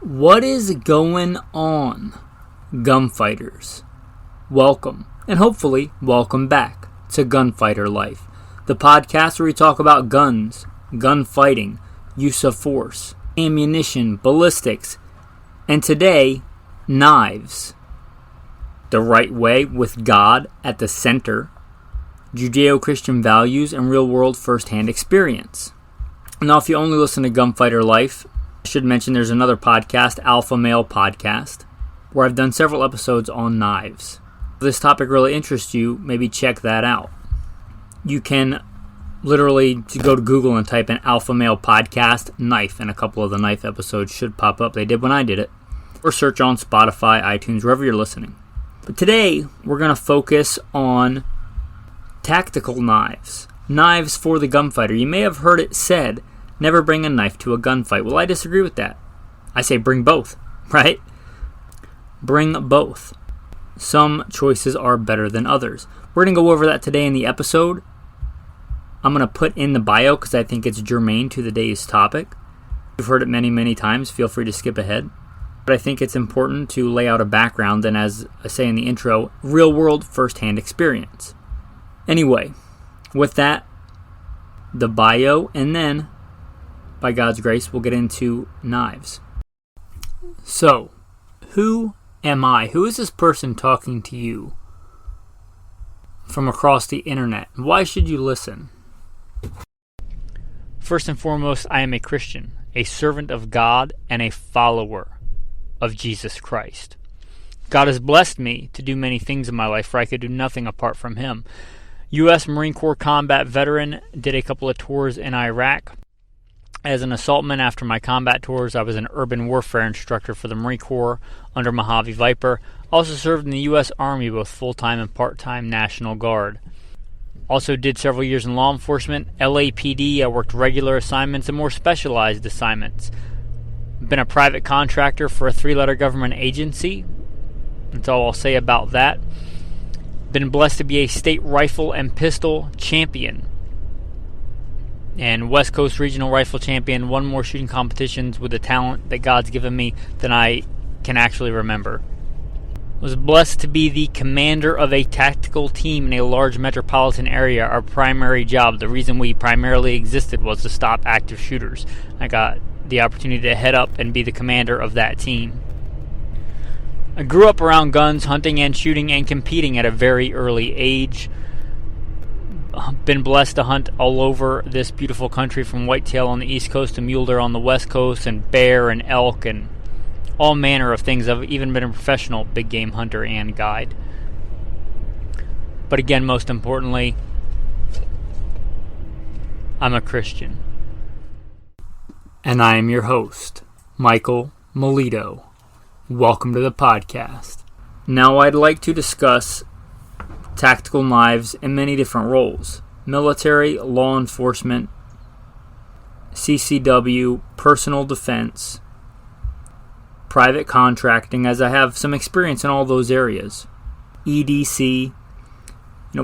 What is going on, gunfighters? Welcome, and hopefully welcome back to Gunfighter Life, the podcast where we talk about guns, gunfighting, use of force, ammunition, ballistics, and today, knives. The right way with God at the center, Judeo-Christian values, and real-world first-hand experience. Now, if you only listen to Gunfighter Life, I should mention there's another podcast, Alpha Male Podcast, where I've done several episodes on knives. If this topic really interests you, maybe check that out. You can literally go to Google and type in Alpha Male Podcast knife, and a couple of the knife episodes should pop up. They did when I did it. Or search on Spotify, iTunes, wherever you're listening. But today, we're going to focus on tactical knives. Knives for the gunfighter. You may have heard it said, never bring a knife to a gunfight. Well, I disagree with that. I say bring both, right? Bring both. Some choices are better than others. We're going to go over that today in the episode. I'm going to put in the bio because I think it's germane to the day's topic. You've heard it many, many times. Feel free to skip ahead. But I think it's important to lay out a background and, as I say in the intro, real-world first-hand experience. Anyway, with that, the bio, and then by God's grace, we'll get into knives. So, who am I? Who is this person talking to you from across the internet? Why should you listen? First and foremost, I am a Christian, a servant of God, and a follower of Jesus Christ. God has blessed me to do many things in my life, for I could do nothing apart from Him. U.S. Marine Corps combat veteran, did a couple of tours in Iraq. As an assaultman after my combat tours, I was an urban warfare instructor for the Marine Corps under Mojave Viper. Also served in the U.S. Army, both full-time and part-time National Guard. Also did several years in law enforcement, LAPD. I worked regular assignments and more specialized assignments. Been a private contractor for a 3-letter government agency. That's all I'll say about that. Been blessed to be a state rifle and pistol champion and West Coast Regional Rifle Champion. Won more shooting competitions with the talent that God's given me than I can actually remember. Was blessed to be the commander of a tactical team in a large metropolitan area. Our primary job, the reason we primarily existed, was to stop active shooters. I got the opportunity to head up and be the commander of that team. I grew up around guns, hunting and shooting and competing at a very early age. Been blessed to hunt all over this beautiful country, from whitetail on the East Coast to mule deer on the West Coast, and bear and elk and all manner of things. I've even been a professional big game hunter and guide. But again, most importantly, I'm a Christian. And I am your host, Michael Milito. Welcome to the podcast. Now I'd like to discuss tactical knives in many different roles: military, law enforcement, CCW, personal defense, private contracting, as I have some experience in all those areas, EDC,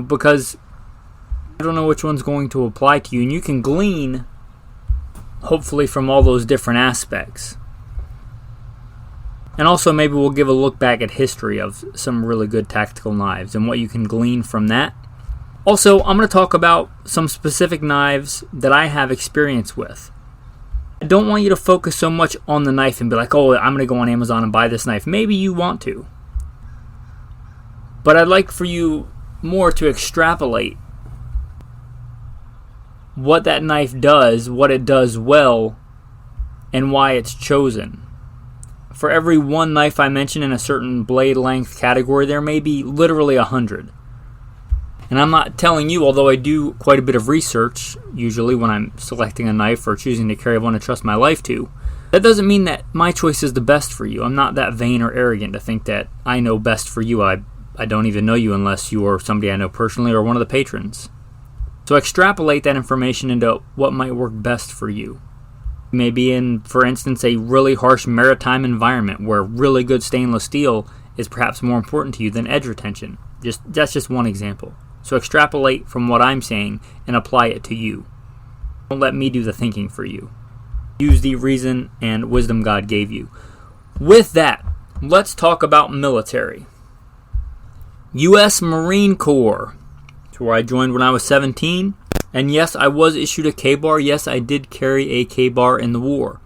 because I don't know which one's going to apply to you, and you can glean, hopefully, from all those different aspects. And also maybe we'll give a look back at history of some really good tactical knives and what you can glean from that. Also, I'm going to talk about some specific knives that I have experience with. I don't want you to focus so much on the knife and be like, oh, I'm going to go on Amazon and buy this knife. Maybe you want to. But I'd like for you more to extrapolate what that knife does, what it does well, and why it's chosen. For every one knife I mention in a certain blade length category, there may be literally 100. And I'm not telling you, although I do quite a bit of research, usually when I'm selecting a knife or choosing to carry one to trust my life to, that doesn't mean that my choice is the best for you. I'm not that vain or arrogant to think that I know best for you. I don't even know you unless you are somebody I know personally or one of the patrons. So extrapolate that information into what might work best for you. Maybe in, for instance, a really harsh maritime environment where really good stainless steel is perhaps more important to you than edge retention. That's just one example. So extrapolate from what I'm saying and apply it to you. Don't let me do the thinking for you. Use the reason and wisdom God gave you. With that, let's talk about military. U.S. Marine Corps. It's where I joined when I was 17. And yes, I was issued a K-bar. Yes, I did carry a K-bar in the war.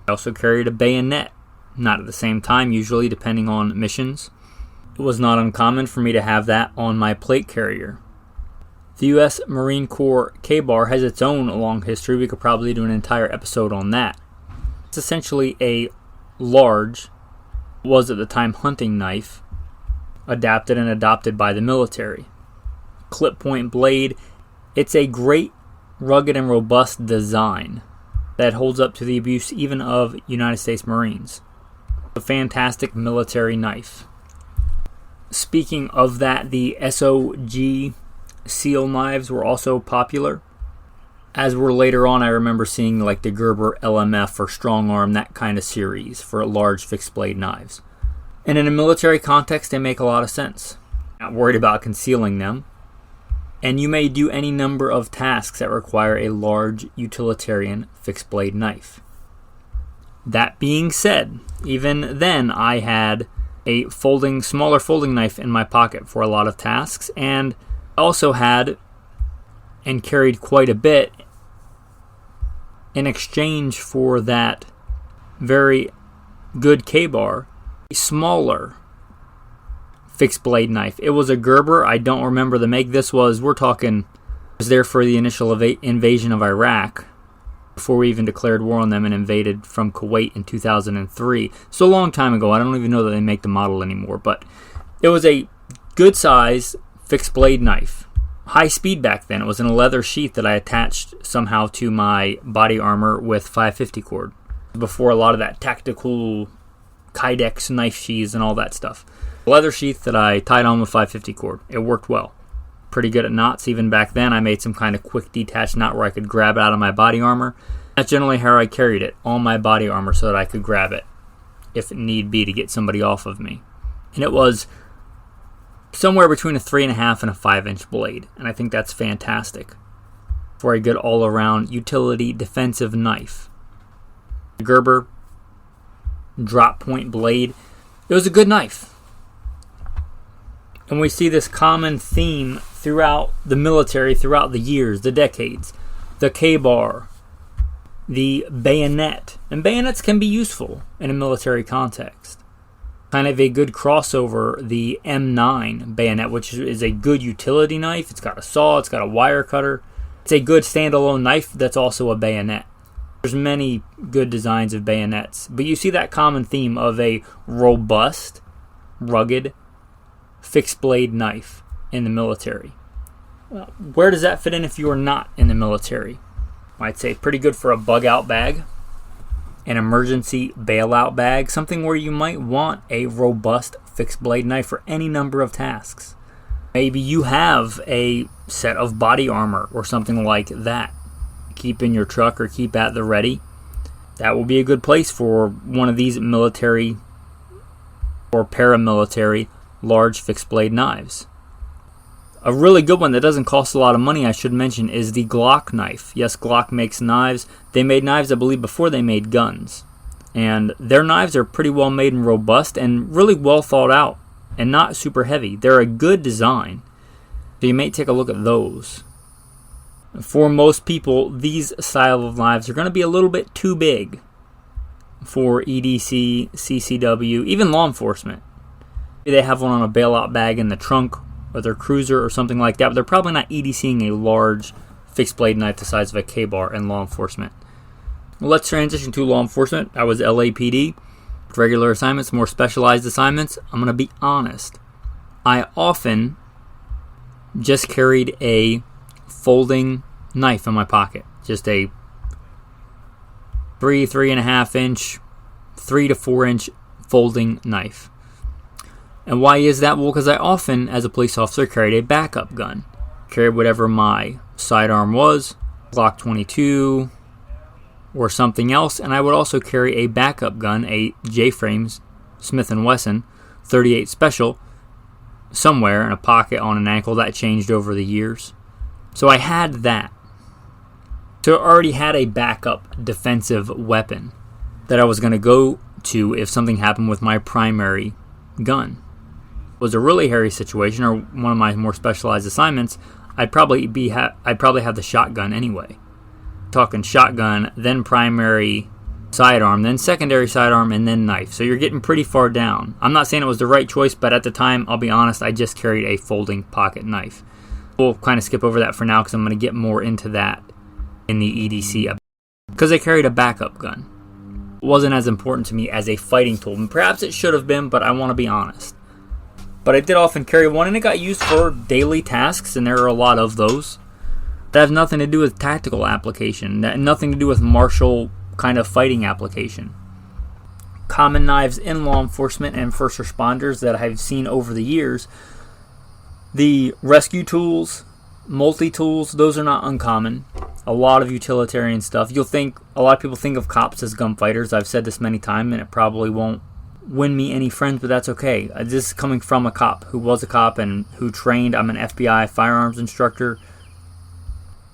I also carried a bayonet. Not at the same time, usually, depending on missions. It was not uncommon for me to have that on my plate carrier. The U.S. Marine Corps K-bar has its own long history. We could probably do an entire episode on that. It's essentially a large, was at the time hunting knife, adapted and adopted by the military. Clip point blade. It's a great, rugged, and robust design that holds up to the abuse even of United States Marines. A fantastic military knife. Speaking of that, the SOG seal knives were also popular. As were later on, I remember seeing like the Gerber LMF or Strong Arm, that kind of series for large fixed blade knives. And in a military context, they make a lot of sense. Not worried about concealing them. And you may do any number of tasks that require a large utilitarian fixed blade knife. That being said, even then I had a smaller folding knife in my pocket for a lot of tasks, and also had and carried quite a bit in exchange for that very good K-bar, a smaller fixed blade knife. It was a Gerber. I don't remember the make. I was there for the initial invasion of Iraq, before we even declared war on them and invaded from Kuwait in 2003. So a long time ago. I don't even know that they make the model anymore, but it was a good size fixed blade knife. High speed back then. It was in a leather sheath that I attached somehow to my body armor with 550 cord. Before a lot of that tactical Kydex knife sheaths and all that stuff. Leather sheath that I tied on with 550 cord. It worked well. Pretty good at knots. Even back then, I made some kind of quick detached knot where I could grab it out of my body armor. That's generally how I carried it, on my body armor, so that I could grab it if need be to get somebody off of me. And it was somewhere between a 3.5 and a 5-inch blade, and I think that's fantastic for a good all-around utility defensive knife. Gerber drop point blade. It was a good knife. And we see this common theme throughout the military, throughout the years, the decades. The K-bar, the bayonet. And bayonets can be useful in a military context. Kind of a good crossover, the M9 bayonet, which is a good utility knife. It's got a saw, it's got a wire cutter. It's a good standalone knife that's also a bayonet. There's many good designs of bayonets. But you see that common theme of a robust, rugged, fixed blade knife in the military. Well, where does that fit in if you are not in the military? I'd say pretty good for a bug out bag, an emergency bailout bag, something where you might want a robust fixed blade knife for any number of tasks. Maybe you have a set of body armor or something like that. Keep in your truck or keep at the ready. That will be a good place for one of these military or paramilitary large fixed blade knives. A really good one that doesn't cost a lot of money, I should mention, is the Glock knife. Yes, Glock makes knives. They made knives, I believe, before they made guns. And their knives are pretty well made and robust and really well thought out and not super heavy. They're a good design. So you may take a look at those. For most people, these style of knives are going to be a little bit too big for EDC, CCW, even law enforcement. They have one on a bailout bag in the trunk or their cruiser or something like that, but they're probably not EDCing a large fixed blade knife the size of a K-bar in law enforcement. Well, let's transition to law enforcement. I was LAPD, regular assignments, more specialized assignments. I'm going to be honest. I often just carried a folding knife in my pocket. Just a 3.5 inch, 3 to 4 inch folding knife. And why is that? Well, because I often, as a police officer, carried a backup gun. Carried whatever my sidearm was, Glock 22 or something else, and I would also carry a backup gun, a J-Frames Smith & Wesson 38 Special, somewhere in a pocket on an ankle. That changed over the years. So I had that. So I already had a backup defensive weapon that I was going to go to if something happened with my primary gun. If it was a really hairy situation or one of my more specialized assignments, I'd probably have the shotgun anyway. Talking shotgun, then primary sidearm, then secondary sidearm, and then knife. So you're getting pretty far down. I'm not saying it was the right choice, but at the time, I'll be honest, I just carried a folding pocket knife. We'll kind of skip over that for now because I'm going to get more into that in the EDC because I carried a backup gun. It wasn't as important to me as a fighting tool, and perhaps it should have been, but I want to be honest. But I did often carry one, and it got used for daily tasks, and there are a lot of those. That have nothing to do with tactical application, nothing to do with martial kind of fighting application. Common knives in law enforcement and first responders that I've seen over the years. The rescue tools, multi-tools, those are not uncommon. A lot of utilitarian stuff. A lot of people think of cops as gunfighters. I've said this many times, and it probably won't win me any friends, but that's okay. This is coming from a cop who was a cop and who trained. I'm an FBI firearms instructor.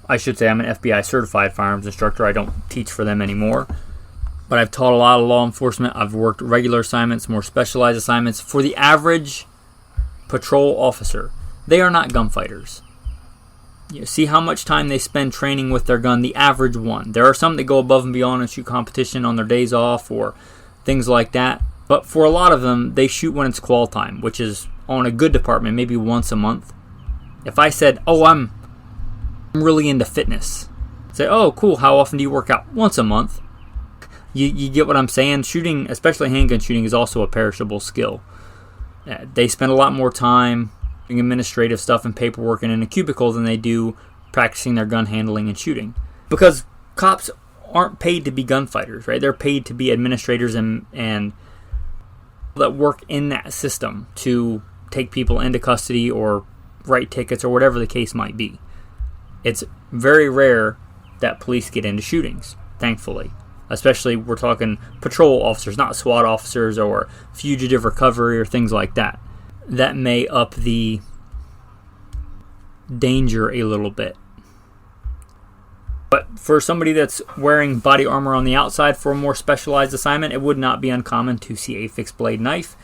I should say I'm an FBI certified firearms instructor. I don't teach for them anymore. But I've taught a lot of law enforcement. I've worked regular assignments, more specialized assignments. For the average patrol officer, they are not gunfighters. You see how much time they spend training with their gun, the average one. There are some that go above and beyond and shoot competition on their days off or things like that. But for a lot of them, they shoot when it's qual time, which is on a good department, maybe once a month. If I said, I'm really into fitness, say, oh, cool, how often do you work out? Once a month. You get what I'm saying? Shooting, especially handgun shooting, is also a perishable skill. They spend a lot more time doing administrative stuff and paperwork and in a cubicle than they do practicing their gun handling and shooting. Because cops aren't paid to be gunfighters, right? They're paid to be administrators and that work in that system to take people into custody or write tickets or whatever the case might be. It's very rare that police get into shootings, thankfully. Especially we're talking patrol officers, not SWAT officers or fugitive recovery or things like that. That may up the danger a little bit. But for somebody that's wearing body armor on the outside for a more specialized assignment, it would not be uncommon to see a fixed blade knife.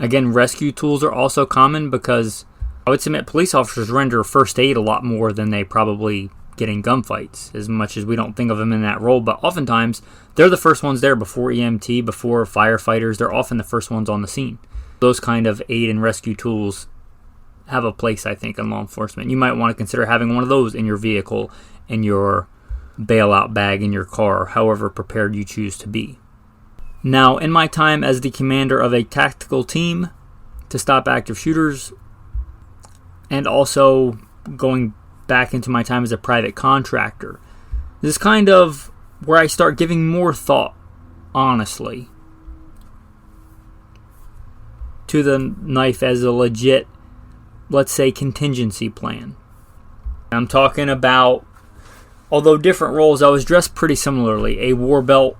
Again, rescue tools are also common because I would submit police officers render first aid a lot more than they probably get in gunfights, as much as we don't think of them in that role. But oftentimes, they're the first ones there before EMT, before firefighters. They're often the first ones on the scene. Those kind of aid and rescue tools have a place, I think, in law enforcement. You might want to consider having one of those in your vehicle, in your bailout bag, in your car, however prepared you choose to be. Now, in my time as the commander of a tactical team to stop active shooters, and also going back into my time as a private contractor, this is kind of where I start giving more thought, honestly, to the knife as a legit, let's say, contingency plan. I'm talking about, although different roles, I was dressed pretty similarly. A war belt,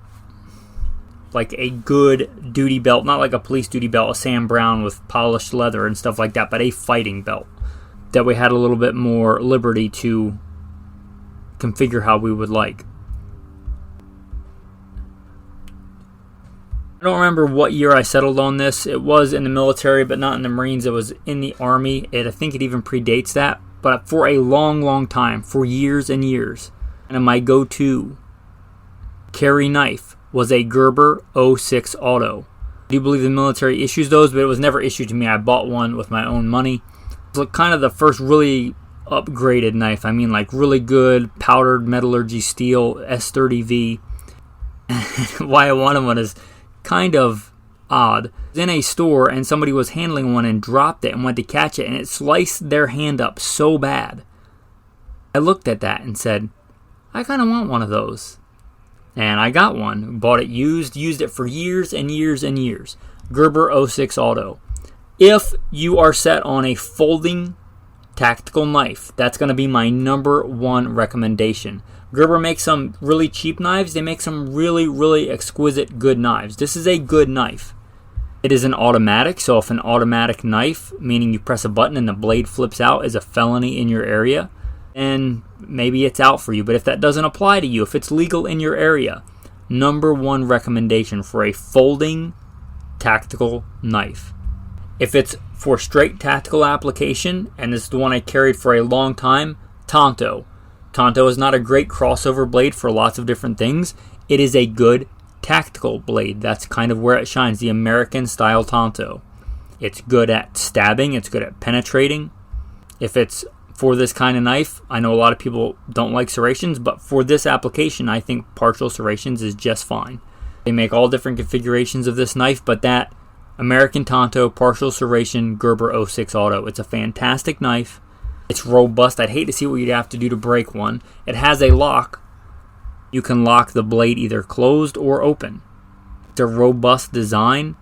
like a good duty belt, not like a police duty belt, a Sam Brown with polished leather and stuff like that, but a fighting belt that we had a little bit more liberty to configure how we would like. I don't remember what year I settled on this. It was in the military, but not in the Marines. It was in the Army. I think it even predates that. But for a long, long time, for years and years, and my go-to carry knife was a Gerber 06 Auto. I do believe the military issues those, but it was never issued to me. I bought one with my own money. It was kind of the first really upgraded knife. I mean, like really good powdered metallurgy steel S30V. Why I wanted one is kind of odd. I was in a store and somebody was handling one and dropped it and went to catch it, and it sliced their hand up so bad. I looked at that and said, I kind of want one of those. And I got one, bought it used it for years and years and years. Gerber 06 Auto. If you are set on a folding tactical knife, that's going to be my number one recommendation. Gerber makes some really cheap knives. They make some really, really exquisite good knives. This is a good knife. It is an automatic, so if an automatic knife, meaning you press a button and the blade flips out, is a felony in your area, then maybe it's out for you. But if that doesn't apply to you, if it's legal in your area, number one recommendation for a folding tactical knife. If it's for straight tactical application, and this is the one I carried for a long time, Tonto. Tonto is not a great crossover blade for lots of different things. It is a good tactical blade. That's kind of where it shines, the American style Tonto. It's good at stabbing, it's good at penetrating. If it's for this kind of knife, I know a lot of people don't like serrations, but for this application, I think partial serrations is just fine. They make all different configurations of this knife, but that American Tonto partial serration Gerber 06 Auto, it's a fantastic knife. It's robust. I'd hate to see what you'd have to do to break one. It has a lock. You can lock the blade either closed or open. It's a robust design.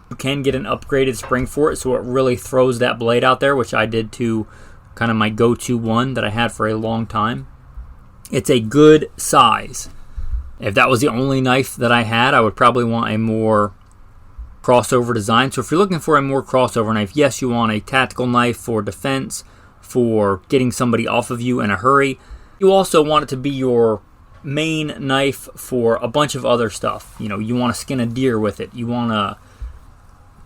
You can get an upgraded spring for it, so it really throws that blade out there, which I did to kind of my go-to one that I had for a long time. It's a good size. If that was the only knife that I had, I would probably want a more crossover design. So if you're looking for a more crossover knife, yes, you want a tactical knife for defense, for getting somebody off of you in a hurry. You also want it to be your main knife for a bunch of other stuff. You know, you want to skin a deer with it. You want to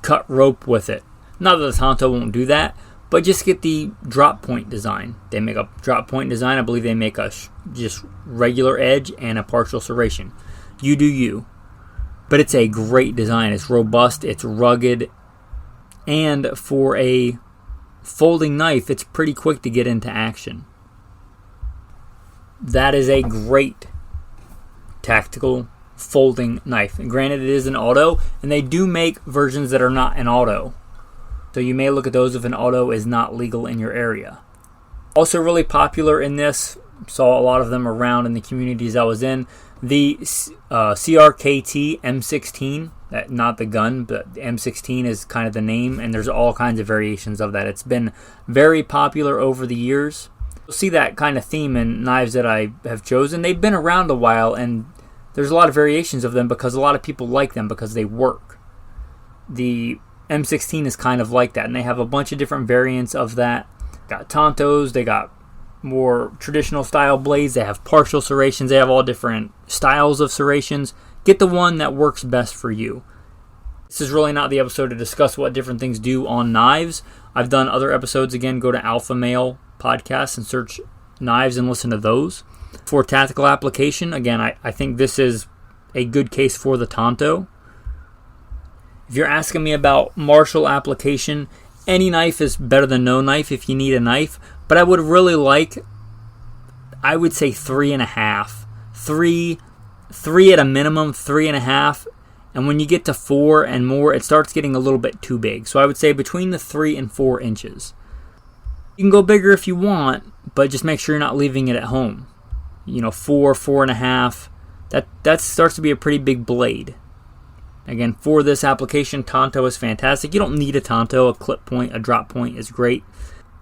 cut rope with it. Not that the Tonto won't do that, but just get the drop point design. They make a drop point design. I believe they make a just regular edge and a partial serration. You do you. But it's a great design. It's robust. It's rugged. And for a folding knife, it's pretty quick to get into action. That is a great tactical folding knife. And granted, it is an auto, and they do make versions that are not an auto. So you may look at those if an auto is not legal in your area. Also really popular in this, saw a lot of them around in the communities I was in, the CRKT M16, not the gun, but the M16 is kind of the name, and there's all kinds of variations of that. It's been very popular over the years. You'll see that kind of theme in knives that I have chosen. They've been around a while, and there's a lot of variations of them because a lot of people like them because they work. The M16 is kind of like that, and they have a bunch of different variants of that. Got Tontos, they got more traditional style blades, they have partial serrations, they have all different styles of serrations. Get the one that works best for you. This is really not the episode to discuss what different things do on knives. I've done other episodes. Again, go to Alpha Male Podcast and search knives and listen to those. For tactical application, again, I think this is a good case for the Tonto. If you're asking me about martial application, any knife is better than no knife if you need a knife. But I would really like, I would say 3.5. Three at a minimum, 3.5. And when you get to 4 and more, it starts getting a little bit too big. So I would say between the 3 and 4 inches. You can go bigger if you want, but just make sure you're not leaving it at home. 4, 4.5. That starts to be a pretty big blade. Again, for this application, Tonto is fantastic. You don't need a Tonto. A clip point, a drop point is great.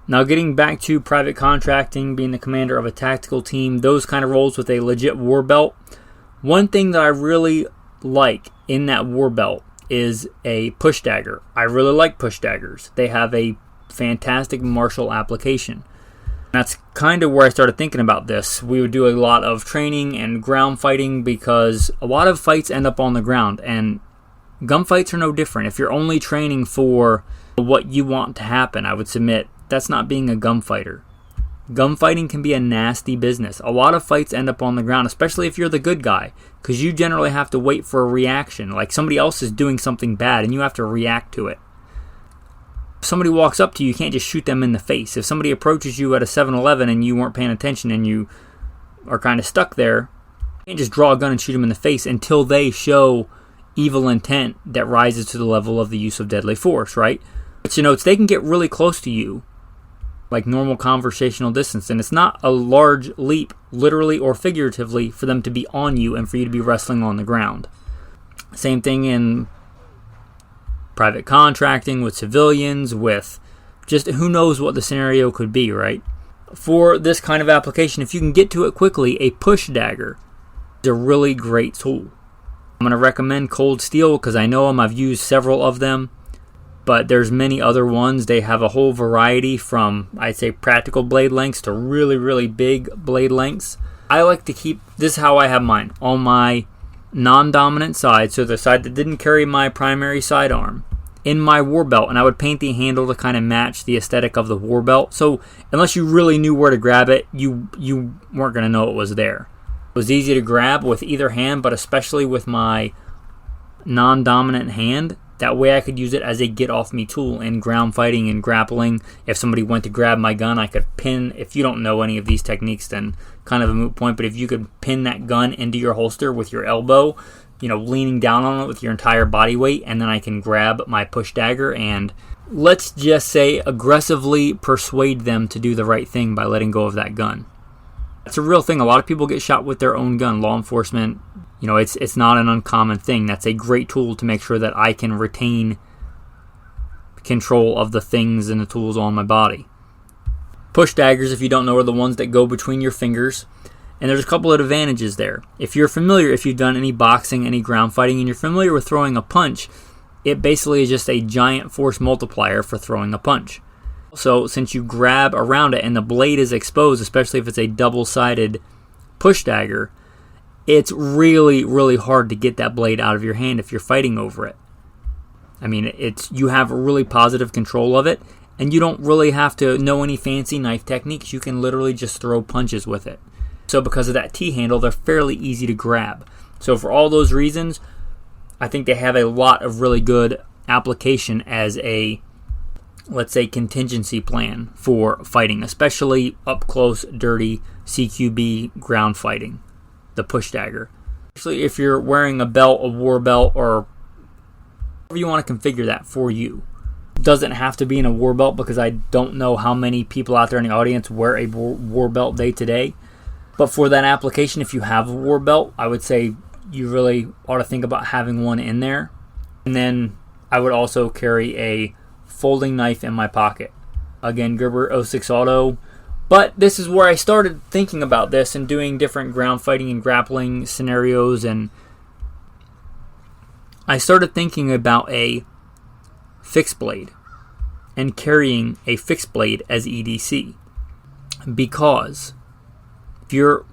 Now, getting back to private contracting, being the commander of a tactical team, those kind of roles with a legit war belt. One thing that I really like in that war belt is a push dagger. I really like push daggers. They have a fantastic martial application. That's kind of where I started thinking about this. We would do a lot of training and ground fighting because a lot of fights end up on the ground, and gunfights are no different. If you're only training for what you want to happen, I would submit that's not being a gunfighter. Gunfighting can be a nasty business. A lot of fights end up on the ground, especially if you're the good guy, because you generally have to wait for a reaction. Like somebody else is doing something bad and you have to react to it. If somebody walks up to you, you can't just shoot them in the face. If somebody approaches you at a 7-Eleven and you weren't paying attention and you are kind of stuck there, you can't just draw a gun and shoot them in the face until they show evil intent that rises to the level of the use of deadly force, right? But they can get really close to you, like normal conversational distance, and it's not a large leap, literally or figuratively, for them to be on you and for you to be wrestling on the ground. Same thing in private contracting, with civilians, with just who knows what the scenario could be, right? For this kind of application, if you can get to it quickly, a push dagger is a really great tool. I'm going to recommend Cold Steel because I know them. I've used several of them. But there's many other ones. They have a whole variety from, I'd say, practical blade lengths to really, really big blade lengths. I like to keep, this is how I have mine, on my non-dominant side, so the side that didn't carry my primary sidearm, in my war belt, and I would paint the handle to kind of match the aesthetic of the war belt. So unless you really knew where to grab it, you weren't going to know it was there. It was easy to grab with either hand, but especially with my non-dominant hand. That way I could use it as a get-off-me tool in ground fighting and grappling. If somebody went to grab my gun, I could pin. If you don't know any of these techniques, then kind of a moot point. But if you could pin that gun into your holster with your elbow, leaning down on it with your entire body weight, and then I can grab my push dagger and, let's just say, aggressively persuade them to do the right thing by letting go of that gun. That's a real thing. A lot of people get shot with their own gun. Law enforcement, it's not an uncommon thing. That's a great tool to make sure that I can retain control of the things and the tools on my body. Push daggers, if you don't know, are the ones that go between your fingers. And there's a couple of advantages there. If you've done any boxing, any ground fighting, and you're familiar with throwing a punch, it basically is just a giant force multiplier for throwing a punch. So since you grab around it and the blade is exposed, especially if it's a double-sided push dagger, it's really, really hard to get that blade out of your hand if you're fighting over it. I mean, you have really positive control of it, and you don't really have to know any fancy knife techniques. You can literally just throw punches with it. So because of that T-handle, they're fairly easy to grab. So for all those reasons, I think they have a lot of really good application as a, let's say, contingency plan for fighting, especially up close, dirty, CQB ground fighting, the push dagger. Especially if you're wearing a belt, a war belt, or however you want to configure that for you. Doesn't have to be in a war belt, because I don't know how many people out there in the audience wear a war belt day to day. But for that application, if you have a war belt, I would say you really ought to think about having one in there. And then I would also carry a folding knife in my pocket. Again, Gerber 06 Auto. But this is where I started thinking about this and doing different ground fighting and grappling scenarios. And I started thinking about a fixed blade and carrying a fixed blade as EDC. Because if you're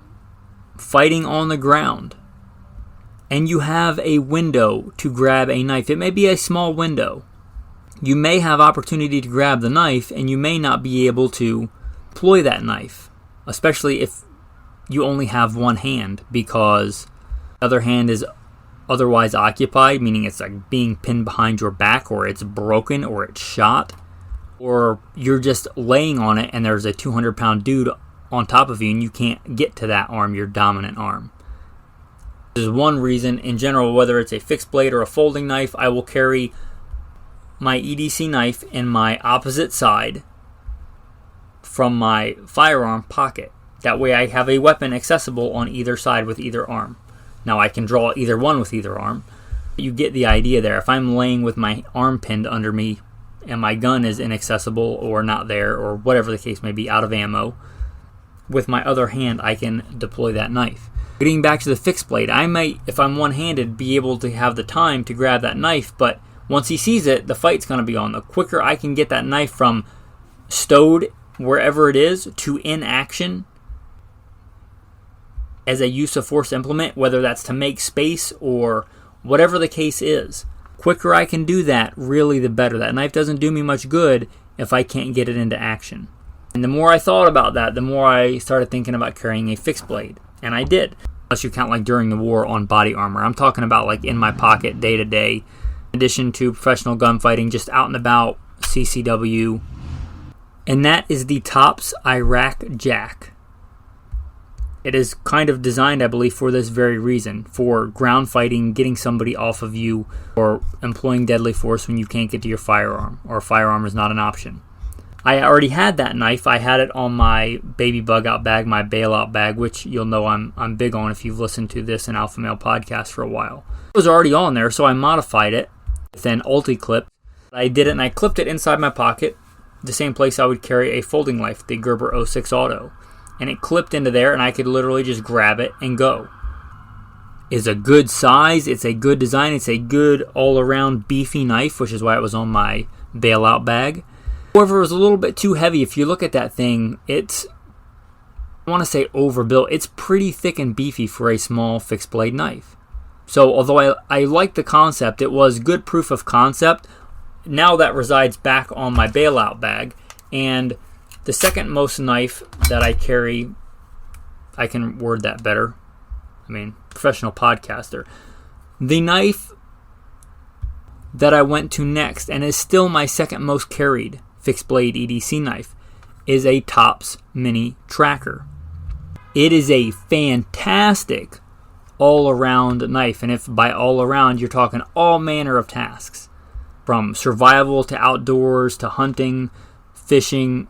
fighting on the ground and you have a window to grab a knife, it may be a small window. You may have opportunity to grab the knife and you may not be able to deploy that knife, especially if you only have one hand because the other hand is otherwise occupied, meaning it's like being pinned behind your back, or it's broken, or it's shot, or you're just laying on it and there's a 200-pound dude on top of you and you can't get to that arm, your dominant arm. This is one reason. In general, whether it's a fixed blade or a folding knife, I will carry my EDC knife in my opposite side from my firearm pocket. That way I have a weapon accessible on either side with either arm. Now I can draw either one with either arm. You get the idea there. If I'm laying with my arm pinned under me and my gun is inaccessible or not there, or whatever the case may be, out of ammo, with my other hand I can deploy that knife. Getting back to the fixed blade, I might, if I'm one-handed, be able to have the time to grab that knife, but once he sees it, the fight's going to be on. The quicker I can get that knife from stowed wherever it is to in action as a use of force implement, whether that's to make space or whatever the case is, quicker I can do that, really the better. That knife doesn't do me much good if I can't get it into action. And the more I thought about that, the more I started thinking about carrying a fixed blade. And I did. Unless you count like during the war on body armor. I'm talking about like in my pocket day to day. In addition to professional gunfighting, just out and about, CCW. And that is the Tops Iraq Jack. It is kind of designed, I believe, for this very reason. For ground fighting, getting somebody off of you, or employing deadly force when you can't get to your firearm, or a firearm is not an option. I already had that knife. I had it on my baby bug out bag, my bailout bag, which you'll know I'm big on if you've listened to this and Alpha Male podcast for a while. It was already on there, so I modified it with an ulti-clip. I did it and I clipped it inside my pocket, the same place I would carry a folding knife, the Gerber 06 Auto. And it clipped into there and I could literally just grab it and go. It's a good size, it's a good design, it's a good all-around beefy knife, which is why it was on my bailout bag. However, it was a little bit too heavy. If you look at that thing, it's, I want to say overbuilt. It's pretty thick and beefy for a small fixed blade knife. So although I like the concept, it was good proof of concept. Now that resides back on my bailout bag. And the second most knife that I carry, I can word that better. I mean, professional podcaster. The knife that I went to next, and is still my second most carried fixed blade EDC knife, is a Tops Mini Tracker. It is a fantastic all-around knife, and if by all-around you're talking all manner of tasks, from survival to outdoors to hunting, fishing,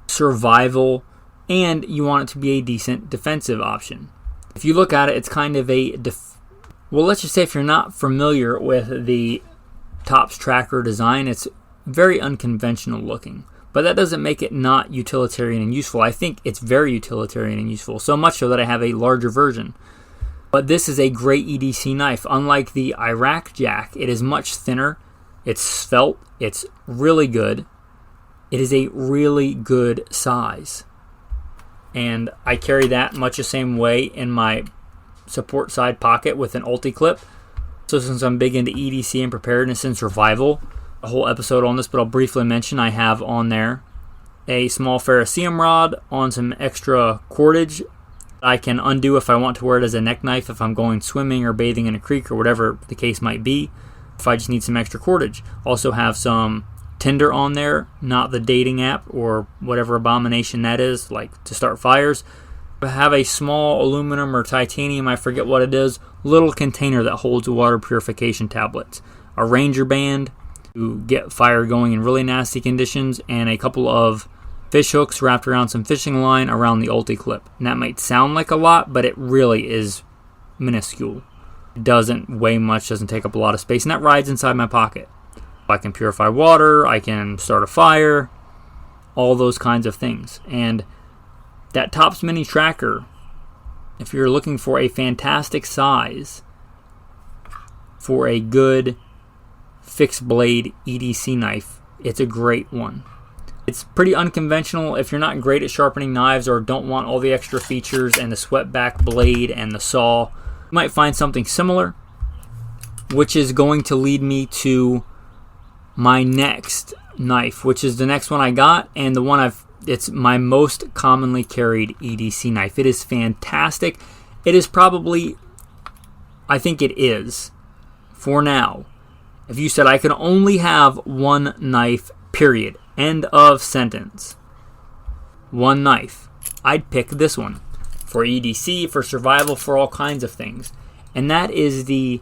survival, and you want it to be a decent defensive option. If you look at it, it's kind of a well, let's just say if you're not familiar with the Tops Tracker design, it's very unconventional looking. But that doesn't make it not utilitarian and useful. I think it's very utilitarian and useful, so much so that I have a larger version. But this is a great EDC knife. Unlike the Iraq Jack, it is much thinner. It's svelte. It's really good. It is a really good size. And I carry that much the same way in my support side pocket with an ulti clip. So since I'm big into EDC and preparedness and survival, a whole episode on this, but I'll briefly mention I have on there a small ferrocerium rod on some extra cordage I can undo if I want to wear it as a neck knife if I'm going swimming or bathing in a creek or whatever the case might be, if I just need some extra cordage. Also have some Tinder on there, not the dating app or whatever abomination that is, like to start fires. I have a small aluminum or titanium, I forget what it is, little container that holds water purification tablets, a Ranger band to get fire going in really nasty conditions, and a couple of fish hooks wrapped around some fishing line around the ulti clip. And that might sound like a lot, but it really is minuscule. It doesn't weigh much, doesn't take up a lot of space, and that rides inside my pocket. I can purify water, I can start a fire, all those kinds of things. And that Tops Mini Tracker, if you're looking for a fantastic size for a good fixed blade EDC knife, it's a great one. It's pretty unconventional. If you're not great at sharpening knives or don't want all the extra features and the swept back blade and the saw, you might find something similar, which is going to lead me to my next knife, which is the next one I got, and the one it's my most commonly carried EDC knife. It is fantastic. It is probably, I think it is, for now, if you said I could only have one knife, period, end of sentence, one knife, I'd pick this one for EDC, for survival, for all kinds of things. And that is the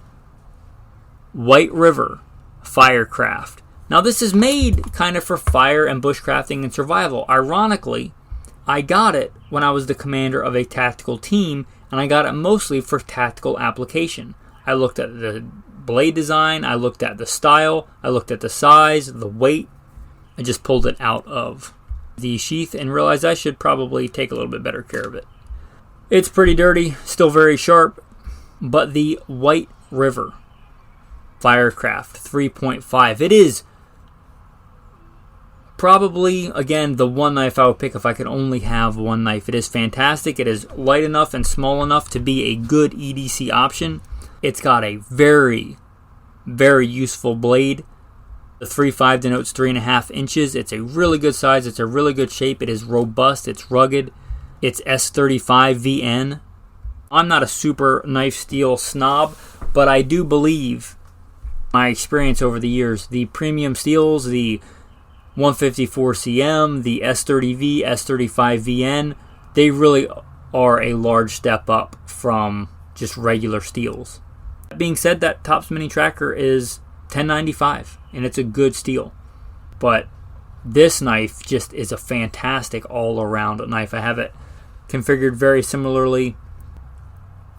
White River Firecraft. Now this is made kind of for fire and bushcrafting and survival. Ironically, I got it when I was the commander of a tactical team, and I got it mostly for tactical application. I looked at the blade design, I looked at the style, I looked at the size, the weight. I just pulled it out of the sheath and realized I should probably take a little bit better care of it. It's pretty dirty, still very sharp, but the White River Firecraft 3.5, it is probably, again, the one knife I would pick if I could only have one knife. It is fantastic. It is light enough and small enough to be a good EDC option. It's got a very, very useful blade. The 3.5 denotes 3.5 inches. It's a really good size. It's a really good shape. It is robust. It's rugged. It's S35 VN. I'm not a super knife steel snob, but I do believe, my experience over the years, the premium steels, the 154 CM, the S30V, S35 VN, they really are a large step up from just regular steels. That being said, that Tops Mini Tracker is $10.95, and it's a good steel. But this knife just is a fantastic all-around knife. I have it configured very similarly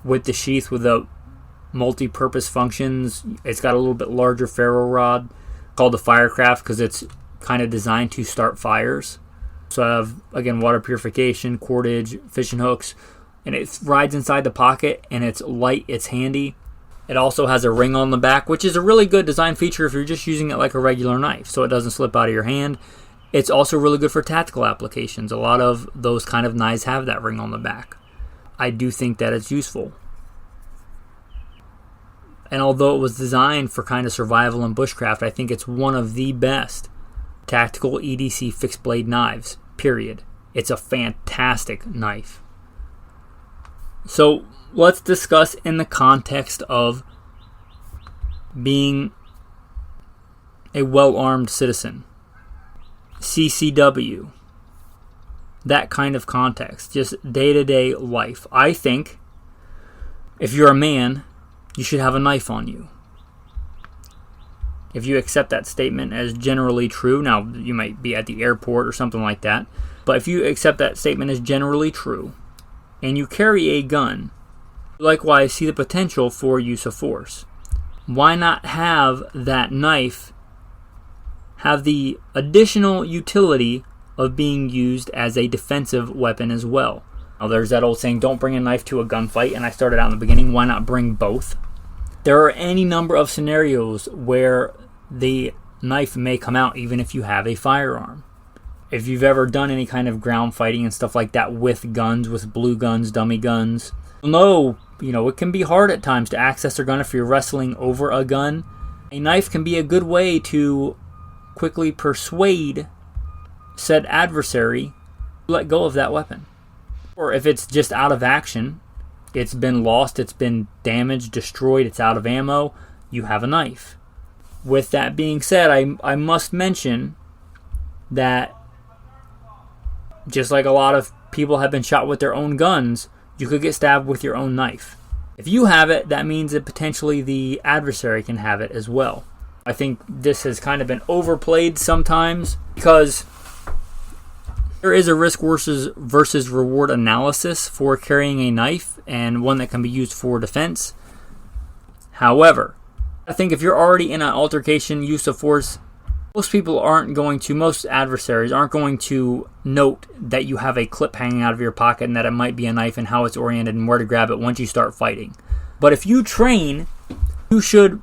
with the sheath with the multi-purpose functions. It's got a little bit larger ferro rod called the Firecraft because it's kind of designed to start fires. So I have, again, water purification, cordage, fishing hooks, and it rides inside the pocket, and it's light, it's handy. It also has a ring on the back, which is a really good design feature if you're just using it like a regular knife, so it doesn't slip out of your hand. It's also really good for tactical applications. A lot of those kind of knives have that ring on the back. I do think that it's useful. And although it was designed for kind of survival and bushcraft, I think it's one of the best tactical EDC fixed blade knives, period. It's a fantastic knife. So let's discuss in the context of being a well-armed citizen. CCW. That kind of context. Just day-to-day life. I think if you're a man, you should have a knife on you. If you accept that statement as generally true, now you might be at the airport or something like that, but if you accept that statement as generally true, and you carry a gun, you likewise see the potential for use of force. Why not have that knife have the additional utility of being used as a defensive weapon as well? Now, there's that old saying, don't bring a knife to a gunfight, and I started out in the beginning, why not bring both? There are any number of scenarios where the knife may come out even if you have a firearm. If you've ever done any kind of ground fighting and stuff like that with guns, with blue guns, dummy guns, you'll know, it can be hard at times to access a gun if you're wrestling over a gun. A knife can be a good way to quickly persuade said adversary to let go of that weapon. Or if it's just out of action, it's been lost, it's been damaged, destroyed, it's out of ammo, you have a knife. With that being said, I must mention that just like a lot of people have been shot with their own guns, you could get stabbed with your own knife. If you have it, that means that potentially the adversary can have it as well. I think this has kind of been overplayed sometimes because there is a risk versus reward analysis for carrying a knife, and one that can be used for defense. However, I think if you're already in an altercation, use of force, most adversaries aren't going to note that you have a clip hanging out of your pocket and that it might be a knife and how it's oriented and where to grab it once you start fighting. But if you train, you should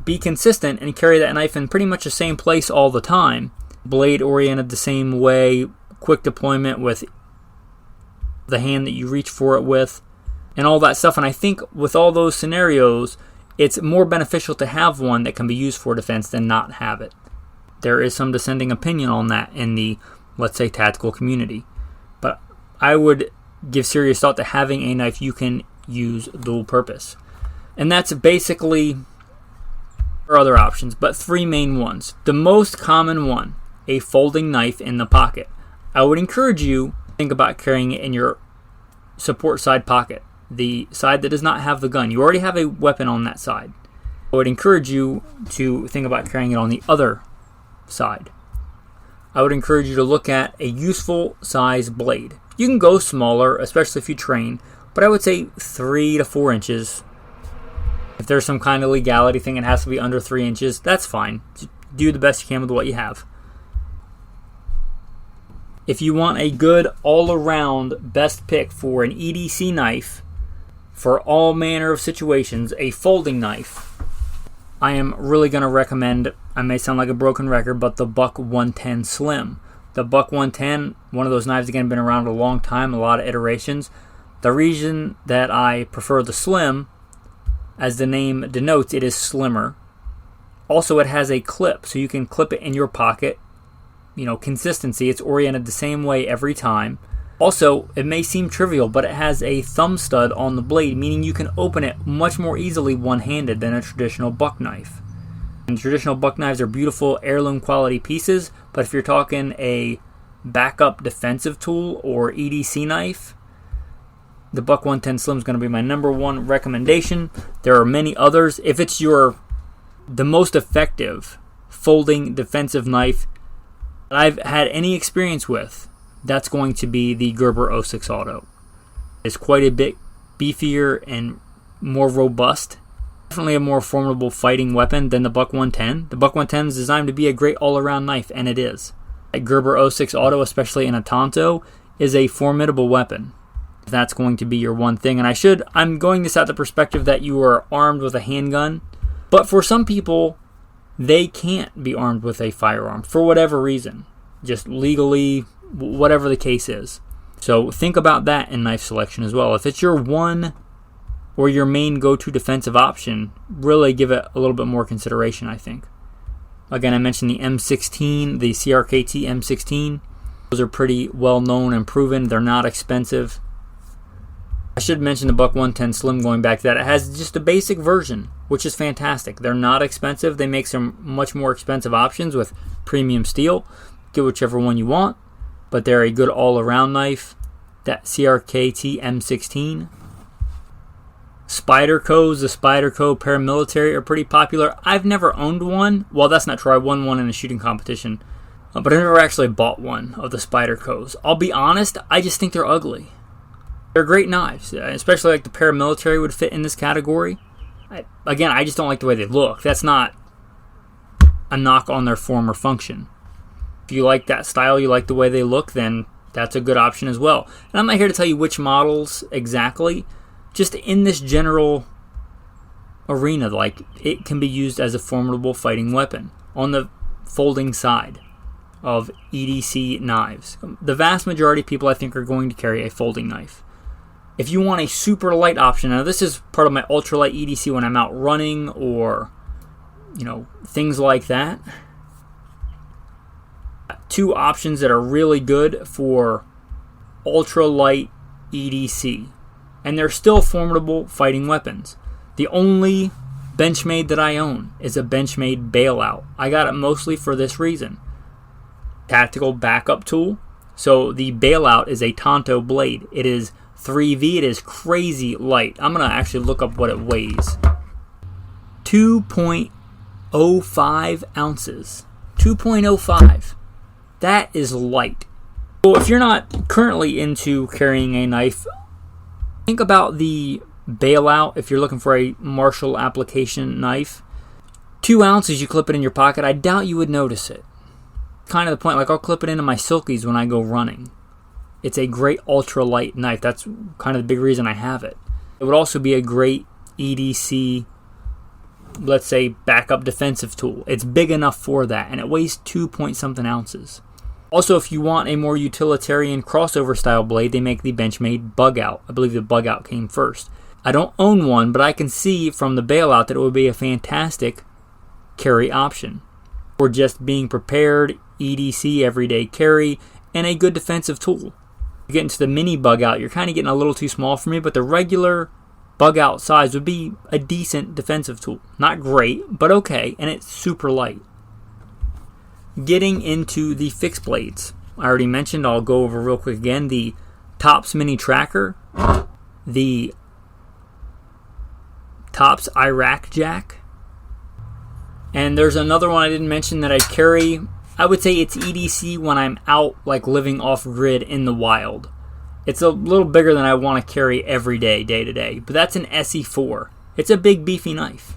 be consistent and carry that knife in pretty much the same place all the time. Blade oriented the same way, quick deployment with the hand that you reach for it with, and all that stuff. And I think with all those scenarios, it's more beneficial to have one that can be used for defense than not have it. There is some dissenting opinion on that in the, let's say, tactical community. But I would give serious thought to having a knife you can use dual purpose. And that's basically, there are other options, but three main ones. The most common one, a folding knife in the pocket. I would encourage you to think about carrying it in your support side pocket, the side that does not have the gun. You already have a weapon on that side. I would encourage you to think about carrying it on the other side. I would encourage you to look at a useful size blade. You can go smaller, especially if you train, but I would say 3 to 4 inches. If there's some kind of legality thing, it has to be under 3 inches, that's fine. Just do the best you can with what you have. If you want a good all-around best pick for an EDC knife, for all manner of situations, a folding knife, I am really going to recommend, I may sound like a broken record, but the Buck 110 Slim. The Buck 110, one of those knives, again, been around a long time, a lot of iterations. The reason that I prefer the Slim, as the name denotes, it is slimmer. Also, it has a clip, so you can clip it in your pocket. Consistency, it's oriented the same way every time. Also, it may seem trivial, but it has a thumb stud on the blade, meaning you can open it much more easily one-handed than a traditional buck knife. And traditional buck knives are beautiful heirloom quality pieces, but if you're talking a backup defensive tool or EDC knife, the Buck 110 Slim is going to be my number one recommendation. There are many others. If it's the most effective folding defensive knife that I've had any experience with, that's going to be the Gerber 06 Auto. It's quite a bit beefier and more robust. Definitely a more formidable fighting weapon than the Buck 110. The Buck 110 is designed to be a great all-around knife, and it is. A Gerber 06 Auto, especially in a Tonto, is a formidable weapon. If that's going to be your one thing. And I'm going this out the perspective that you are armed with a handgun. But for some people, they can't be armed with a firearm for whatever reason. Just legally, whatever the case is. So think about that in knife selection as well. If it's your one or your main go-to defensive option, really give it a little bit more consideration, I think. Again, I mentioned the M16, the CRKT M16. Those are pretty well known and proven. They're not expensive. I should mention the Buck 110 Slim, going back to that. It has just a basic version, which is fantastic. They're not expensive. They make some much more expensive options with premium steel. Get whichever one you want, but they're a good all-around knife. That CRKT M16. Spydercos, the Spyderco paramilitary are pretty popular. I've never owned one. Well, that's not true. I won one in a shooting competition, but I never actually bought one of the Spydercos. I'll be honest, I just think they're ugly. They're great knives, especially like the paramilitary would fit in this category. Again, I just don't like the way they look. That's not a knock on their form or function. If you like that style, you like the way they look, then that's a good option as well. And I'm not here to tell you which models exactly. Just in this general arena, like, it can be used as a formidable fighting weapon on the folding side of EDC knives. The vast majority of people, I think, are going to carry a folding knife. If you want a super light option, now this is part of my ultralight EDC when I'm out running or, things like that. Two options that are really good for ultralight EDC. And they're still formidable fighting weapons. The only Benchmade that I own is a Benchmade Bailout. I got it mostly for this reason. Tactical backup tool. So the Bailout is a Tonto blade. It is 3V. It is crazy light. I'm going to actually look up what it weighs. 2.05 ounces. 2.05. That is light. So if you're not currently into carrying a knife, think about the Bailout if you're looking for a martial application knife. 2 ounces, you clip it in your pocket. I doubt you would notice it. Kind of the point, like I'll clip it into my Silkies when I go running. It's a great ultralight knife. That's kind of the big reason I have it. It would also be a great EDC, let's say, backup defensive tool. It's big enough for that, and it weighs 2-point-something ounces. Also, if you want a more utilitarian crossover style blade, they make the Benchmade Bug Out. I believe the Bug Out came first. I don't own one, but I can see from the Bailout that it would be a fantastic carry option for just being prepared, EDC, everyday carry, and a good defensive tool. You get into the mini Bug Out, you're kind of getting a little too small for me, but the regular Bug Out size would be a decent defensive tool. Not great, but okay, and it's super light. Getting into the fixed blades. I already mentioned, I'll go over real quick again, the Tops Mini Tracker, the Tops Iraq Jack, and there's another one I didn't mention that I carry. I would say it's EDC when I'm out, like living off grid in the wild. It's a little bigger than I want to carry every day, day to day, but that's an SE4. It's a big beefy knife.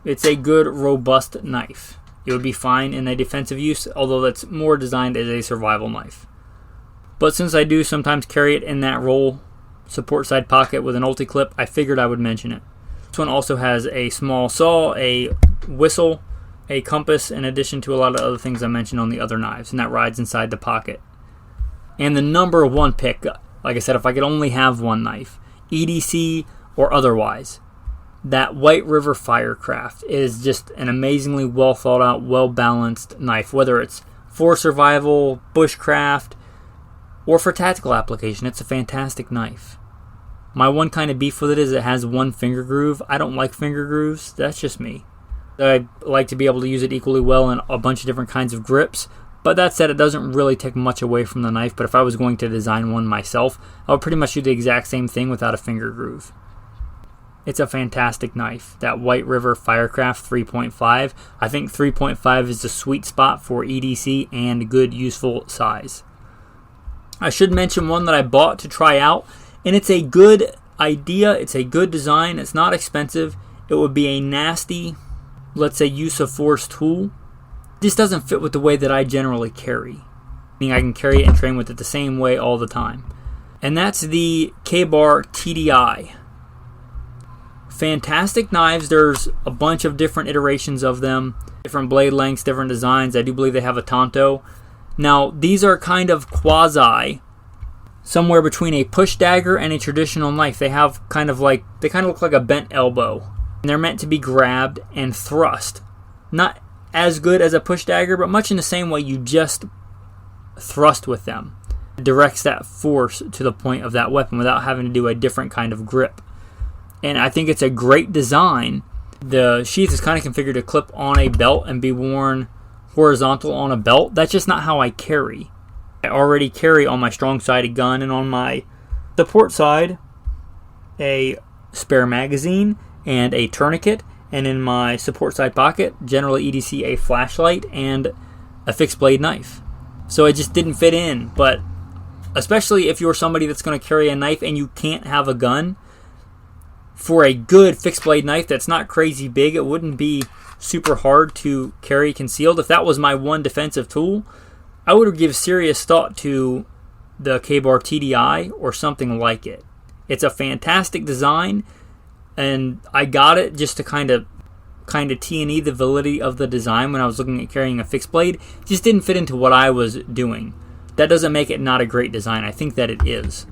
It's a good robust knife. It would be fine in a defensive use, although that's more designed as a survival knife. But since I do sometimes carry it in that roll support side pocket with an ulti clip, I figured I would mention it. This one also has a small saw, a whistle, a compass, in addition to a lot of other things I mentioned on the other knives, and that rides inside the pocket. And the number one pick, like I said, if I could only have one knife, EDC or otherwise, that White River Firecraft is just an amazingly well thought out, well balanced knife, whether it's for survival, bushcraft, or for tactical application. It's a fantastic knife. My one kind of beef with it is it has one finger groove. I don't like finger grooves. That's just me. I like to be able to use it equally well in a bunch of different kinds of grips. But that said, it doesn't really take much away from the knife. But if I was going to design one myself, I would pretty much do the exact same thing without a finger groove. It's a fantastic knife. That White River Firecraft 3.5. I think 3.5 is the sweet spot for EDC and good useful size. I should mention one that I bought to try out, and it's a good idea. It's a good design. It's not expensive. It would be a nasty, let's say, use of force tool. This doesn't fit with the way that I generally carry. Meaning I can carry it and train with it the same way all the time. And that's the K-Bar TDI. Fantastic knives. There's a bunch of different iterations of them, different blade lengths, different designs. I do believe they have a Tonto. Now, these are kind of quasi somewhere between a push dagger and a traditional knife. They kind of look like a bent elbow. And they're meant to be grabbed and thrust. Not as good as a push dagger, but much in the same way you just thrust with them. It directs that force to the point of that weapon without having to do a different kind of grip. And I think it's a great design. The sheath is kind of configured to clip on a belt and be worn horizontal on a belt. That's just not how I carry. I already carry on my strong-sided gun and on my support side a spare magazine and a tourniquet, and in my support side pocket, generally EDC, a flashlight and a fixed blade knife. So it just didn't fit in, but especially if you're somebody that's going to carry a knife and you can't have a gun, for a good fixed blade knife that's not crazy big, it wouldn't be super hard to carry concealed. If that was my one defensive tool, I would give serious thought to the K-Bar TDI or something like it. It's a fantastic design, and I got it just to kind of T&E the validity of the design when I was looking at carrying a fixed blade. It just didn't fit into what I was doing. That doesn't make it not a great design. I think that it is.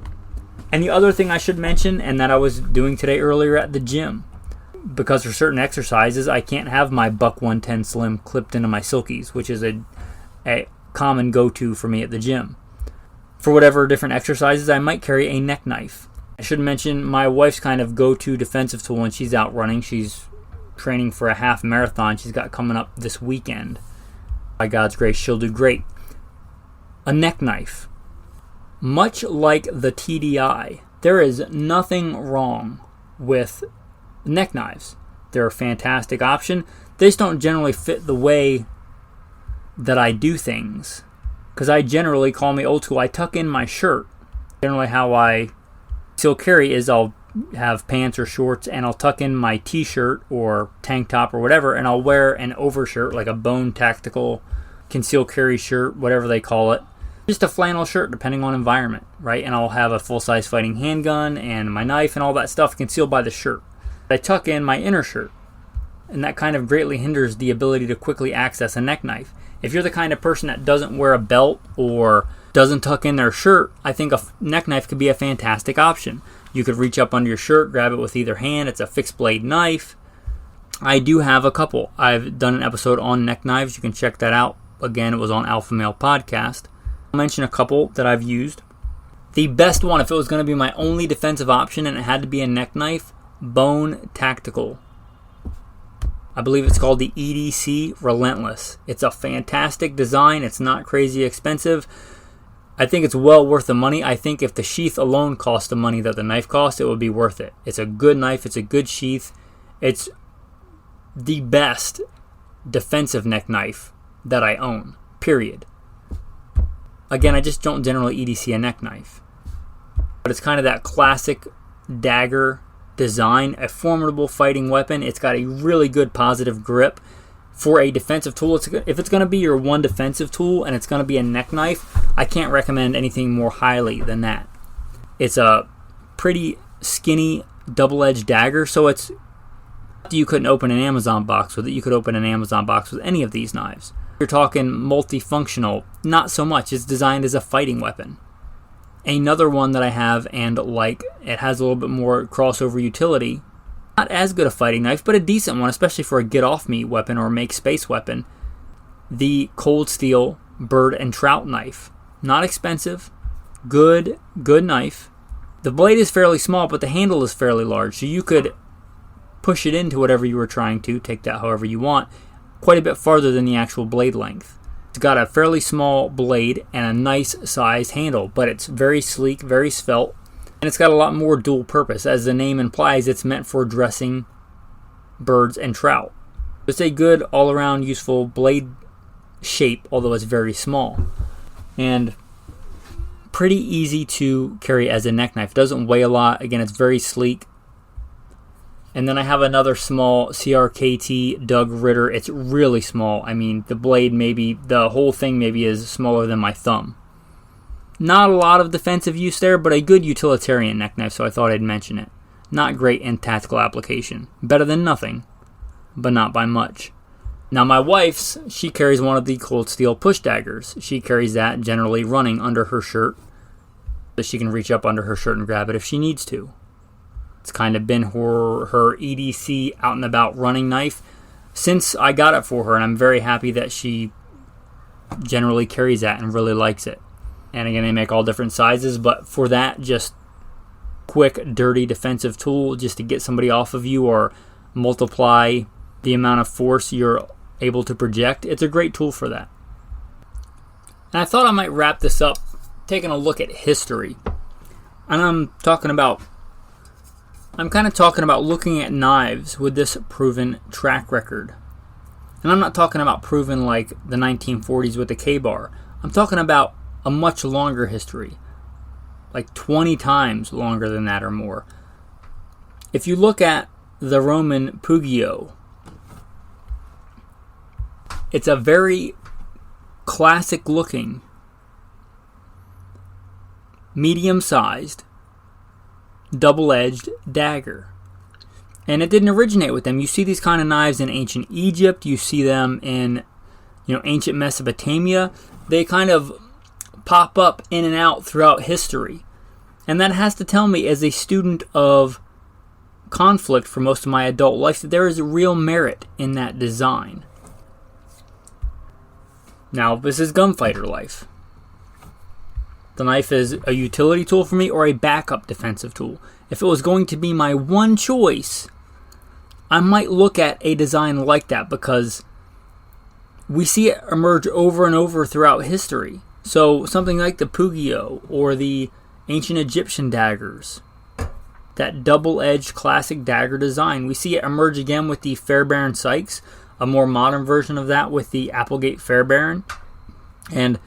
And the other thing I should mention, and that I was doing today earlier at the gym, because for certain exercises, I can't have my Buck 110 Slim clipped into my Silkies, which is a common go-to for me at the gym. For whatever different exercises, I might carry a neck knife. I should mention my wife's kind of go-to defensive tool when she's out running. She's training for a half marathon she's got coming up this weekend. By God's grace, she'll do great. A neck knife. Much like the TDI, there is nothing wrong with neck knives. They're a fantastic option. They just don't generally fit the way that I do things, because I generally, call me old school, I tuck in my shirt. Generally how I still carry is I'll have pants or shorts and I'll tuck in my t-shirt or tank top or whatever, and I'll wear an overshirt, like a bone tactical concealed carry shirt, whatever they call it. Just a flannel shirt, depending on environment, right? And I'll have a full-size fighting handgun and my knife and all that stuff concealed by the shirt. I tuck in my inner shirt, and that kind of greatly hinders the ability to quickly access a neck knife. If you're the kind of person that doesn't wear a belt or doesn't tuck in their shirt, I think a neck knife could be a fantastic option. You could reach up under your shirt, grab it with either hand. It's a fixed blade knife. I do have a couple. I've done an episode on neck knives. You can check that out. Again, it was on Alpha Male Podcast. I'll mention a couple that I've used. The best one, if it was going to be my only defensive option and it had to be a neck knife, Bone Tactical. I believe it's called the EDC Relentless. It's a fantastic design. It's not crazy expensive. I think it's well worth the money. I think if the sheath alone cost the money that the knife cost, it would be worth it. It's a good knife. It's a good sheath. It's the best defensive neck knife that I own, period. Again, I just don't generally EDC a neck knife. But it's kind of that classic dagger design, a formidable fighting weapon. It's got a really good positive grip. For a defensive tool, if it's going to be your one defensive tool and it's going to be a neck knife, I can't recommend anything more highly than that. It's a pretty skinny double-edged dagger, so you couldn't open an Amazon box with it. You could open an Amazon box with any of these knives. You're talking multifunctional, not so much. It's designed as a fighting weapon. Another one that I have and like, it has a little bit more crossover utility. Not as good a fighting knife, but a decent one, especially for a get-off-me weapon or make space weapon. The Cold Steel Bird and Trout knife. Not expensive. Good knife. The blade is fairly small, but the handle is fairly large, so you could push it into whatever you were trying to, take that however you want, quite a bit farther than the actual blade length. It's got a fairly small blade and a nice sized handle, but it's very sleek, very svelte, and it's got a lot more dual purpose. As the name implies, it's meant for dressing birds and trout. It's a good all-around useful blade shape, although it's very small. And pretty easy to carry as a neck knife. It doesn't weigh a lot. Again, it's very sleek. And then I have another small CRKT Doug Ritter. It's really small. I mean, the blade the whole thing maybe is smaller than my thumb. Not a lot of defensive use there, but a good utilitarian neck knife, so I thought I'd mention it. Not great in tactical application. Better than nothing, but not by much. Now my wife's, she carries one of the Cold Steel push daggers. She carries that generally running under her shirt. that she can reach up under her shirt and grab it if she needs to. It's kind of been her EDC out and about running knife since I got it for her, and I'm very happy that she generally carries that and really likes it. And again, they make all different sizes, but for that just quick, dirty defensive tool just to get somebody off of you or multiply the amount of force you're able to project, it's a great tool for that. And I thought I might wrap this up taking a look at history. And I'm kind of talking about looking at knives with this proven track record. And I'm not talking about proven like the 1940s with the K-bar. I'm talking about a much longer history, like 20 times longer than that or more. If you look at the Roman Pugio, it's a very classic looking, medium-sized, double-edged dagger. And it didn't originate with them. You see these kind of knives in ancient Egypt. You see them in, ancient Mesopotamia. They kind of pop up in and out throughout history. And that has to tell me, as a student of conflict for most of my adult life, that there is real merit in that design. Now, this is gunfighter life. The knife is a utility tool for me or a backup defensive tool. If it was going to be my one choice, I might look at a design like that because we see it emerge over and over throughout history. So something like the Pugio or the ancient Egyptian daggers, that double-edged classic dagger design, we see it emerge again with the Fairbairn Sykes, a more modern version of that with the Applegate Fairbairn. And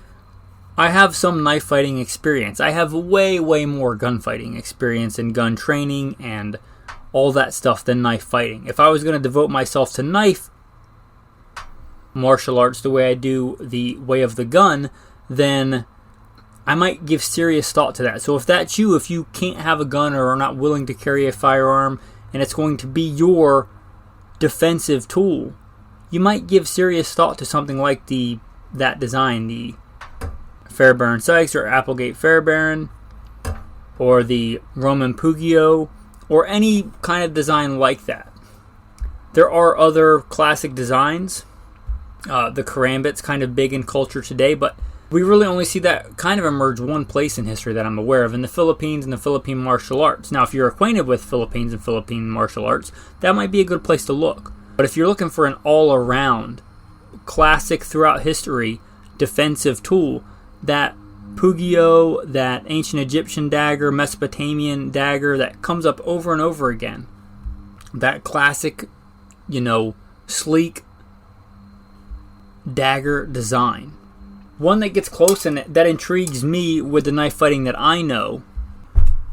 I have some knife fighting experience. I have way more gunfighting experience and gun training and all that stuff than knife fighting. If I was going to devote myself to knife martial arts the way I do the way of the gun, then I might give serious thought to that. So if that's you, if you can't have a gun or are not willing to carry a firearm and it's going to be your defensive tool, you might give serious thought to something like that design, the Fairbairn Sykes or Applegate Fairbairn, or the Roman Pugio, or any kind of design like that. There are other classic designs. The karambit's kind of big in culture today, but we really only see that kind of emerge one place in history that I'm aware of, in the Philippines and the Philippine martial arts. Now, if you're acquainted with Philippines and Philippine martial arts, that might be a good place to look. But if you're looking for an all-around, classic throughout history, defensive tool, that Pugio, that ancient Egyptian dagger, Mesopotamian dagger that comes up over and over again, that classic, sleek dagger design. One that gets close and that intrigues me with the knife fighting that I know,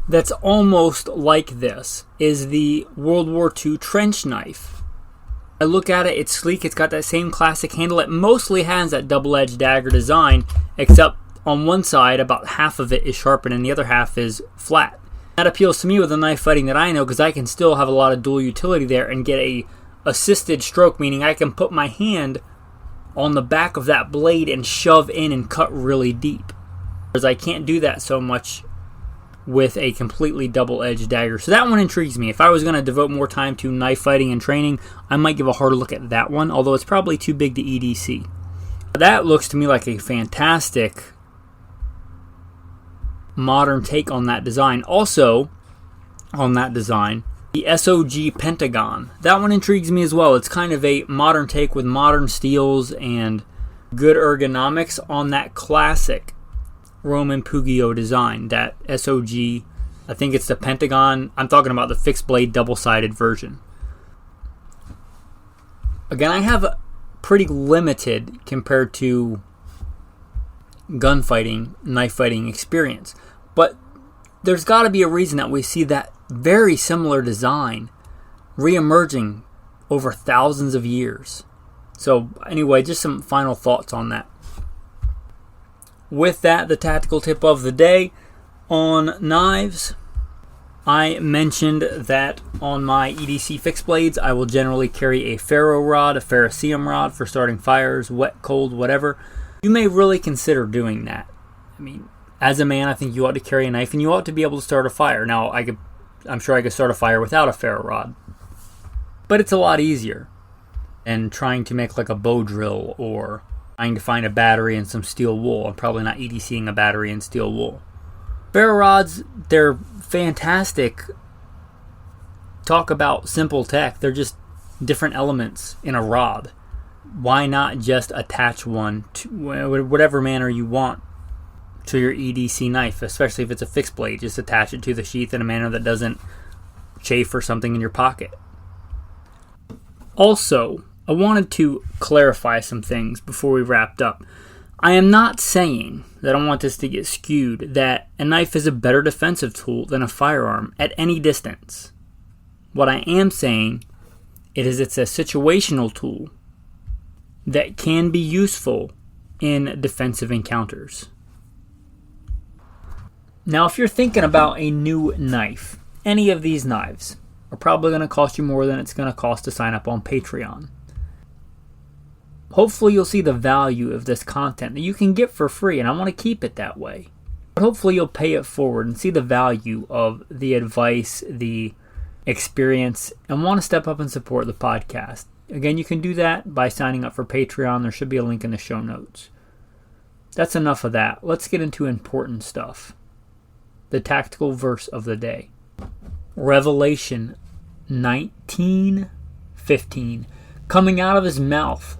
that's almost like this, is the World War II trench knife. I look at it, it's sleek, it's got that same classic handle. It mostly has that double-edged dagger design, except on one side, about half of it is sharpened and the other half is flat. That appeals to me with the knife fighting that I know because I can still have a lot of dual utility there and get a assisted stroke, meaning I can put my hand on the back of that blade and shove in and cut really deep. Because I can't do that so much with a completely double-edged dagger. So that one intrigues me. If I was going to devote more time to knife fighting and training, I might give a harder look at that one, although it's probably too big to EDC. That looks to me like a fantastic modern take on that design. Also, on that design, the SOG Pentagon. That one intrigues me as well. It's kind of a modern take with modern steels and good ergonomics on that classic Roman Pugio design. That SOG, I think it's the Pentagon. I'm talking about the fixed blade double-sided version. Again, I have pretty limited compared to gunfighting, knife fighting experience. But there's got to be a reason that we see that very similar design re-emerging over thousands of years. So anyway, just some final thoughts on that. With that, the tactical tip of the day on knives. I mentioned that on my EDC fixed blades, I will generally carry a ferro rod, a ferrocerium rod for starting fires, wet, cold, whatever. You may really consider doing that. I mean, As a man, I think you ought to carry a knife, and you ought to be able to start a fire. Now, I'm sure I could start a fire without a ferro rod, but it's a lot easier than trying to make like a bow drill or trying to find a battery and some steel wool. I'm probably not EDCing a battery and steel wool. Ferro rods, they're fantastic. Talk about simple tech. They're just different elements in a rod. Why not just attach one to whatever manner you want to your EDC knife, especially if it's a fixed blade? Just attach it to the sheath in a manner that doesn't chafe or something in your pocket. Also, I wanted to clarify some things before we wrapped up. I am not saying that I want this to get skewed, that a knife is a better defensive tool than a firearm at any distance. What I am saying is it's a situational tool that can be useful in defensive encounters. Now, if you're thinking about a new knife, any of these knives are probably going to cost you more than it's going to cost to sign up on Patreon. Hopefully you'll see the value of this content that you can get for free, and I want to keep it that way. But hopefully you'll pay it forward and see the value of the advice, the experience, and want to step up and support the podcast. Again, you can do that by signing up for Patreon. There should be a link in the show notes. That's enough of that. Let's get into important stuff. The tactical verse of the day. Revelation 19:15. Coming out of his mouth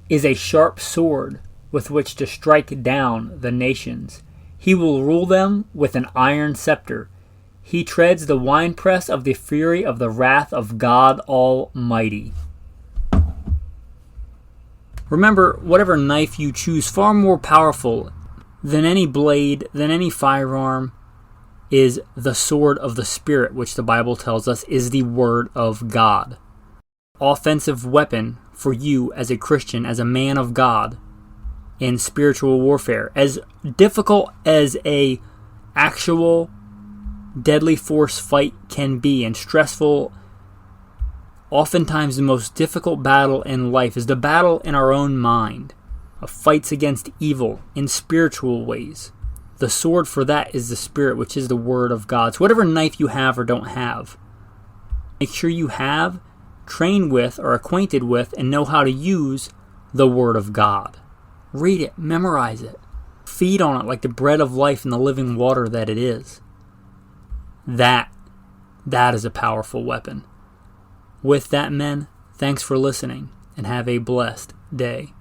is a sharp sword with which to strike down the nations. He will rule them with an iron scepter. He treads the winepress of the fury of the wrath of God Almighty. Remember, whatever knife you choose, far more powerful than any blade, than any firearm, is the sword of the Spirit, which the Bible tells us is the Word of God. Offensive weapon for you as a Christian, as a man of God in spiritual warfare. As difficult as a actual deadly force fight can be, and stressful, oftentimes the most difficult battle in life is the battle in our own mind, of fights against evil in spiritual ways. The sword for that is the Spirit, which is the Word of God. So whatever knife you have or don't have, make sure you have, train with, or acquainted with, and know how to use the Word of God. Read it, memorize it, feed on it like the bread of life and the living water that it is. That is a powerful weapon. With that, men, thanks for listening, and have a blessed day.